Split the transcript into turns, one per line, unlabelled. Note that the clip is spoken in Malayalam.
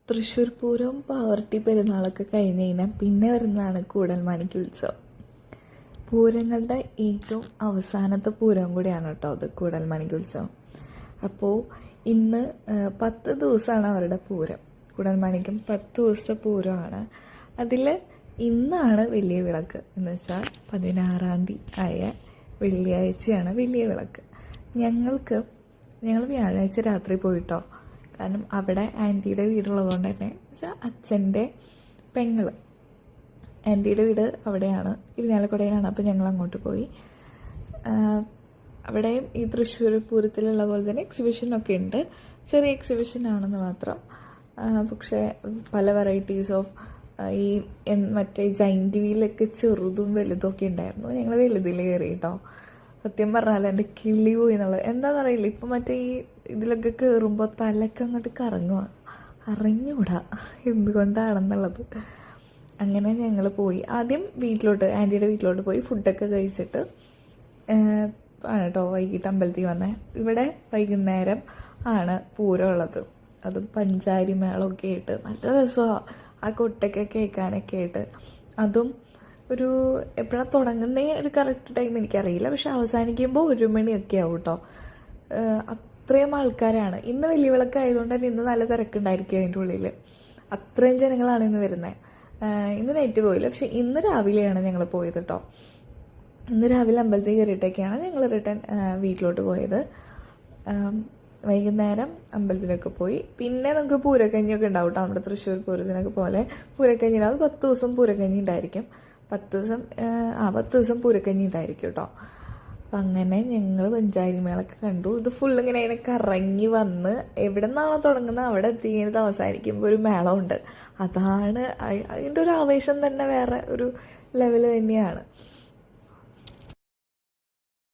തൃശ്ശൂർ പൂരവും പാവർട്ടി പെരുന്നാളൊക്കെ കഴിഞ്ഞ് കഴിഞ്ഞാൽ പിന്നെ വരുന്നതാണ് കൂടൽമാണിക്യ ഉത്സവം. പൂരങ്ങളുടെ ഏറ്റവും അവസാനത്തെ പൂരം കൂടിയാണ് കേട്ടോ അത് കൂടൽമാണിക്യ ഉത്സവം. അപ്പോൾ ഇന്ന് 10 ദിവസമാണ് അവരുടെ പൂരം. കൂടൽമാണിക്യം 10 ദിവസത്തെ പൂരമാണ്. അതിൽ ഇന്നാണ് വലിയ വിളക്ക്, എന്ന് വെച്ചാൽ 16-ാം തീയതി ആയ വെള്ളിയാഴ്ചയാണ് വലിയ വിളക്ക്. ഞങ്ങൾ വ്യാഴാഴ്ച രാത്രി പോയിട്ടോ. കാരണം അവിടെ ആൻറ്റിയുടെ വീടുള്ളതുകൊണ്ട് തന്നെ വെച്ചാൽ അച്ഛൻ്റെ പെങ്ങൾ ആൻറ്റിയുടെ വീട് അവിടെയാണ്, ഇരിഞ്ഞാലക്കുടയിലാണ്. അപ്പോൾ ഞങ്ങൾ അങ്ങോട്ട് പോയി. അവിടെയും ഈ തൃശ്ശൂർ പൂരത്തിലുള്ള പോലെ തന്നെ എക്സിബിഷനൊക്കെ ഉണ്ട്. ചെറിയ എക്സിബിഷനാണെന്ന് മാത്രം. പക്ഷേ പല വെറൈറ്റീസ് ഓഫ് ഈ മറ്റേ ജൈൻറ്റ് വീലൊക്കെ ചെറുതും വലുതും ഒക്കെ ഉണ്ടായിരുന്നു. ഞങ്ങൾ വലുതിൽ കയറി കേട്ടോ. സത്യം പറഞ്ഞാൽ എൻ്റെ കിളി പോയി എന്നുള്ളത് എന്താണെന്നറിയില്ല. ഇപ്പം മറ്റേ ഈ ഇതിലൊക്കെ കയറുമ്പോൾ തലക്ക് അങ്ങോട്ട് കറങ്ങുക, അറിഞ്ഞുകൂടാ എന്തുകൊണ്ടാണെന്നുള്ളത്. അങ്ങനെ ഞങ്ങൾ പോയി. ആദ്യം വീട്ടിലോട്ട്, ആൻറ്റിയുടെ വീട്ടിലോട്ട് പോയി ഫുഡൊക്കെ കഴിച്ചിട്ട് ആണ് കേട്ടോ വൈകിട്ട് അമ്പലത്തിൽ വന്നത്. ഇവിടെ വൈകുന്നേരം ആണ് പൂരം ഉള്ളത്. അതും പഞ്ചാരി മേളമൊക്കെ ആയിട്ട് നല്ല രസമാണ്. ആ കൊട്ടൊക്കെ കേൾക്കാനൊക്കെ ആയിട്ട്. അതും ഒരു എപ്പോഴാണ് തുടങ്ങുന്ന ഒരു കറക്റ്റ് ടൈം എനിക്കറിയില്ല, പക്ഷെ അവസാനിക്കുമ്പോൾ 1 മണിയൊക്കെ ആവും കേട്ടോ. അത്രയും ആൾക്കാരാണ്. ഇന്ന് വലിയ വിളക്കായതുകൊണ്ട് തന്നെ ഇന്ന് നല്ല തിരക്കുണ്ടായിരിക്കും അതിൻ്റെ ഉള്ളിൽ. അത്രയും ജനങ്ങളാണ് ഇന്ന് വരുന്നത്. ഇന്ന് നൈറ്റ് പോയില്ല, പക്ഷെ ഇന്ന് രാവിലെയാണ് ഞങ്ങൾ പോയത് കേട്ടോ. ഇന്ന് രാവിലെ അമ്പലത്തിൽ കയറിയിട്ടൊക്കെയാണ് ഞങ്ങൾ റിട്ടേൺ വീട്ടിലോട്ട് പോയത്. വൈകുന്നേരം അമ്പലത്തിലൊക്കെ പോയി. പിന്നെ നമുക്ക് പൂരക്കഞ്ഞിയൊക്കെ ഉണ്ടാവും കേട്ടോ. നമ്മുടെ തൃശ്ശൂർ പൂരത്തിനൊക്കെ പോലെ പൂരക്കഞ്ഞി ഉണ്ടാവും. 10 ദിവസം പൂരക്കഞ്ഞി ഉണ്ടായിരിക്കും. 10 ദിവസം പൂരക്കഞ്ഞി ഉണ്ടായിരിക്കും കേട്ടോ. അപ്പം അങ്ങനെ ഞങ്ങൾ പഞ്ചാരി മേളൊക്കെ കണ്ടു. ഇത് ഫുള്ള് ഇങ്ങനെ കറങ്ങി വന്ന് എവിടെ നിന്നാണോ തുടങ്ങുന്നത് അവിടെ എത്തിക്കുന്നത് അവസാനിക്കുമ്പോൾ ഒരു മേളമുണ്ട്. അതാണ് അതിൻ്റെ ഒരു ആവേശം തന്നെ വേറെ ഒരു ലെവൽ തന്നെയാണ്.